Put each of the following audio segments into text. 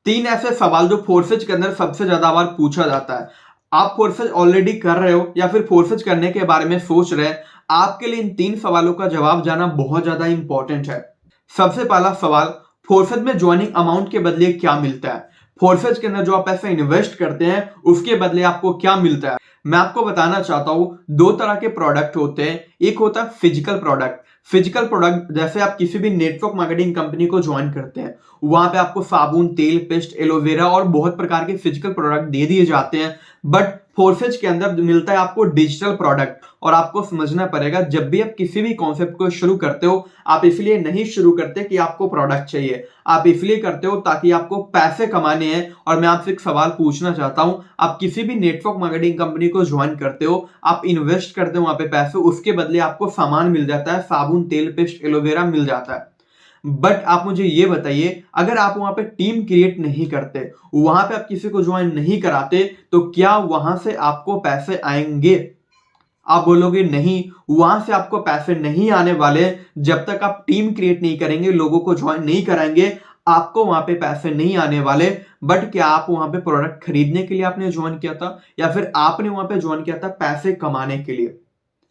तीन ऐसे सवाल जो फोर्सेज के अंदर सबसे ज्यादा बार पूछा जाता है। आप फोर्सेज ऑलरेडी कर रहे हो या फिर फोर्सेज करने के बारे में सोच रहे हैं, आपके लिए इन तीन सवालों का जवाब जानना बहुत ज्यादा इंपॉर्टेंट है। सबसे पहला सवाल, फोर्सेज में ज्वाइनिंग अमाउंट के बदले क्या मिलता है? फोर्सेज के अंदर जो आप पैसे इन्वेस्ट करते हैं उसके बदले आपको क्या मिलता है? मैं आपको बताना चाहता हूं, दो तरह के प्रोडक्ट होते हैं। एक होता है फिजिकल प्रोडक्ट। फिजिकल प्रोडक्ट जैसे आप किसी भी नेटवर्क मार्केटिंग कंपनी को ज्वाइन करते हैं, वहां पे आपको साबुन, तेल, पेस्ट, एलोवेरा और बहुत प्रकार के फिजिकल प्रोडक्ट दे दिए जाते हैं। बट फोर्सेज के अंदर मिलता है आपको डिजिटल प्रोडक्ट। और आपको समझना पड़ेगा, जब भी आप किसी भी कॉन्सेप्ट को शुरू करते हो, आप इसलिए नहीं शुरू करते कि आपको प्रोडक्ट चाहिए, आप इसलिए करते हो ताकि आपको पैसे कमाने हैं। और मैं आपसे एक सवाल पूछना चाहता हूं, आप किसी भी नेटवर्क मार्केटिंग कंपनी को ज्वाइन करते हो, आप इन्वेस्ट करते हो वहां पे पैसे, उसके बदले आपको सामान मिल जाता है, साबुन, तेल, पेस्ट, एलोवेरा मिल जाता है। बट आप मुझे ये बताइए, अगर आप वहां पे टीम क्रिएट नहीं करते, वहां पे आप किसी को ज्वाइन नहीं कराते, तो क्या वहां से आपको पैसे आएंगे? आप बोलोगे नहीं, वहां से आपको पैसे नहीं आने वाले जब तक आप टीम क्रिएट नहीं करेंगे, लोगों को ज्वाइन नहीं कराएंगे, आपको वहां पे पैसे नहीं आने वाले। बट क्या आप वहां पे प्रोडक्ट खरीदने के लिए आपने ज्वाइन किया था, या फिर आपने वहां पे ज्वाइन किया था पैसे कमाने के लिए?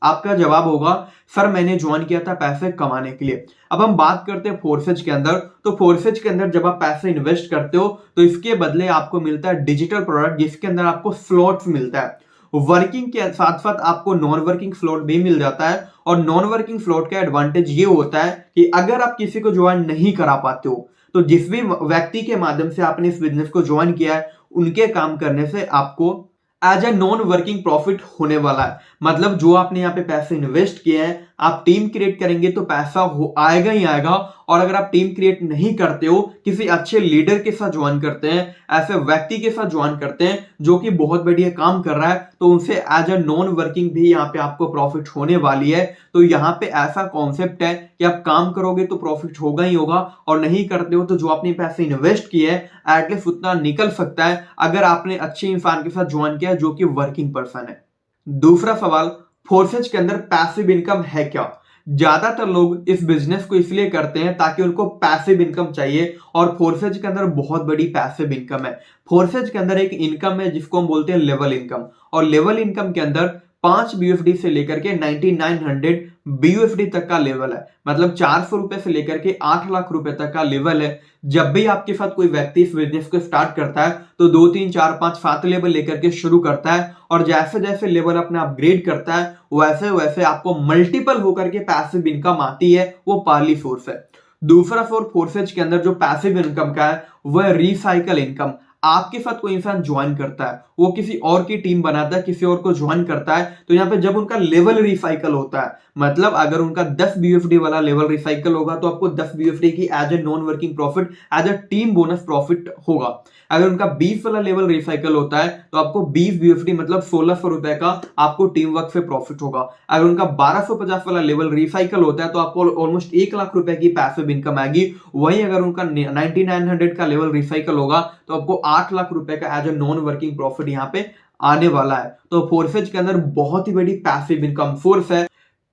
आपका जवाब होगा, सर मैंने ज्वाइन किया था पैसे कमाने के लिए। अब हम बात करते हैं फोर्सेज के अंदर। तो फोर्सेज के अंदर जब आप पैसे इन्वेस्ट करते हो, तो इसके बदले आपको मिलता है डिजिटल प्रोडक्ट, जिसके अंदर आपको स्लॉट्स मिलता है। वर्किंग के साथ साथ आपको नॉन वर्किंग फ्लोट भी मिल जाता है। और नॉन वर्किंग फ्लोट का एडवांटेज ये होता है कि अगर आप किसी को ज्वाइन नहीं करा पाते हो, तो जिस भी व्यक्ति के माध्यम से आपने इस बिजनेस को ज्वाइन किया है, उनके काम करने से आपको as a non working profit होने वाला है। मतलब जो आपने यहाँ पे पैसे इन्वेस्ट किए हैं, आप टीम क्रिएट करेंगे तो पैसा आएगा ही आएगा। और अगर आप टीम क्रिएट नहीं करते हो, किसी अच्छे लीडर के साथ ज्वाइन करते हैं, ऐसे व्यक्ति के साथ ज्वाइन करते हैं जो कि बहुत बढ़िया काम कर रहा है, तो उनसे एज ए नॉन वर्किंग भी यहाँ पे आपको प्रॉफिट होने वाली है। तो यहाँ पे ऐसा कॉन्सेप्ट है कि आप काम करोगे तो प्रॉफिट होगा ही होगा, और नहीं करते हो तो जो आपने पैसे इन्वेस्ट किए हैं एटलीस्ट उतना निकल सकता है, अगर आपने अच्छे इंसान के साथ ज्वाइन किया जो कि वर्किंग पर्सन है। दूसरा सवाल, फोर्सेज के अंदर पैसिव इनकम है क्या? ज्यादातर लोग इस बिजनेस को इसलिए करते हैं ताकि उनको पैसिव इनकम चाहिए, और फोर्सेज के अंदर बहुत बड़ी पैसिव इनकम है। फोर्सेज के अंदर एक इनकम है जिसको हम बोलते हैं लेवल इनकम। और लेवल इनकम के अंदर 5 बीएफडी से लेकर के 9900 बीयूएफडी तक का लेवल है। मतलब 400 रुपए से लेकर के 8 लाख रुपए तक का लेवल है। जब भी आपके साथ कोई व्यक्ति इस बिजनेस को स्टार्ट करता है, तो 2 3 4 5 7 लेवल लेकर के शुरू करता है। और जैसे जैसे लेवल अपने अपग्रेड करता है, वैसे वैसे आपको मल्टीपल होकर के पैसिव इनकम आती है। वो पहली सोर्स है। दूसरा सोर्स फोर्सेज के अंदर जो पैसिव इनकम का है, वह रिसाइकल इनकम। आपके साथ कोई इंसान ज्वाइन करता है, वो किसी और की टीम बनाता है, किसी और को ज्वाइन करता है, तो यहाँ पे जब उनका लेवल रिसाइकल होता है, मतलब अगर उनका 10 बीएफडी वाला लेवल रिसाइकल होगा, तो आपको 10 बीएफडी की as a non working profit, as a team bonus profit होगा। अगर उनका 20 वाला लेवल रिसाइकल होता है, तो आपको 20 बीएफडी मतलब 1600 रुपए का आपको टीम वर्क से प्रॉफिट होगा। अगर उनका 1250 वाला लेवल रिसाइकल होता है, तो आपको ऑलमोस्ट 1 लाख रुपए की पैसिव इनकम आएगी। वहीं अगर उनका 9900 का लेवल रिसाइकल होगा, तो आपको 8 लाख रुपए का as a non working profit यहाँ पे आने वाला है। तो फोर्सेज के अंदर बहुत ही बड़ी पैसिव इनकम सोर्स है।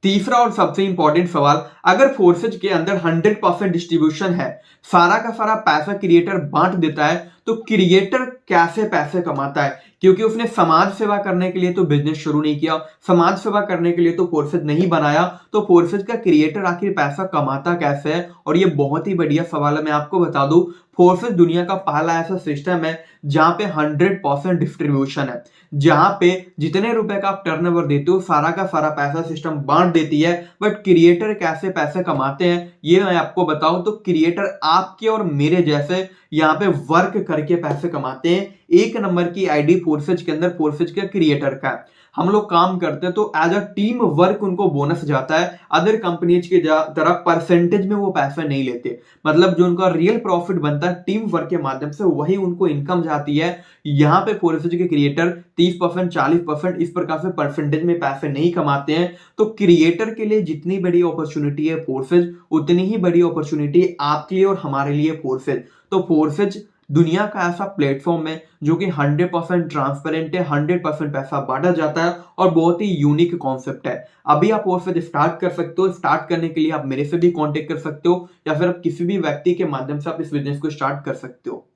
तीसरा और सबसे इंपॉर्टेंट सवाल, अगर फोर्सेज के अंदर 100% डिस्ट्रीब्यूशन है, सारा का सारा पैसा क्रिएटर बांट देता है, तो क्रिएटर कैसे पैसे कमाता है? क्योंकि उसने समाज सेवा करने के लिए तो बिजनेस शुरू नहीं किया, समाज सेवा करने के लिए तो फोर्सेज नहीं बनाया, तो फोर्सेज का क्रिएटर आखिर पैसा कमाता कैसे है? और ये बहुत ही बढ़िया सवाल है। मैं आपको बता दूं, फोर्सेज दुनिया का पहला ऐसा सिस्टम है जहां पे 100% डिस्ट्रीब्यूशन है, जहां पे जितने रुपए का आप टर्नओवर देते हो, सारा का सारा पैसा सिस्टम बांट देती है। बट क्रिएटर कैसे पैसे कमाते हैं, ये मैं आपको बताऊं, तो क्रिएटर आपके और मेरे जैसे यहाँ पे वर्क करके पैसे कमाते हैं। एक नंबर की आईडी फोर्सेज के अंदर फोर्सेज के क्रिएटर का है। हम लोग काम करते हैं तो एज अ टीम वर्क उनको बोनस जाता है। अदर कंपनीज की तरह परसेंटेज में वो पैसा नहीं लेते। मतलब जो उनका रियल प्रॉफिट बनता है टीम वर्क के माध्यम से, वही उनको इनकम जाती है। यहाँ पे फोर्सेज के क्रिएटर 30% 40% इस प्रकार से परसेंटेज में पैसे नहीं कमाते हैं। तो क्रिएटर के लिए जितनी बड़ी अपॉर्चुनिटी है फोर्सेज, उतनी ही बड़ी अपॉर्चुनिटी आपके लिए और हमारे लिए फोर्सेज। तो फोर्सेज दुनिया का ऐसा प्लेटफॉर्म है जो कि 100% ट्रांसपेरेंट है, 100% पैसा बांटा जाता है, और बहुत ही यूनिक कॉन्सेप्ट है। अभी आप फोर्सेज स्टार्ट कर सकते हो। स्टार्ट करने के लिए आप मेरे से भी कांटेक्ट कर सकते हो, या फिर आप किसी भी व्यक्ति के माध्यम से आप इस बिजनेस को स्टार्ट कर सकते हो।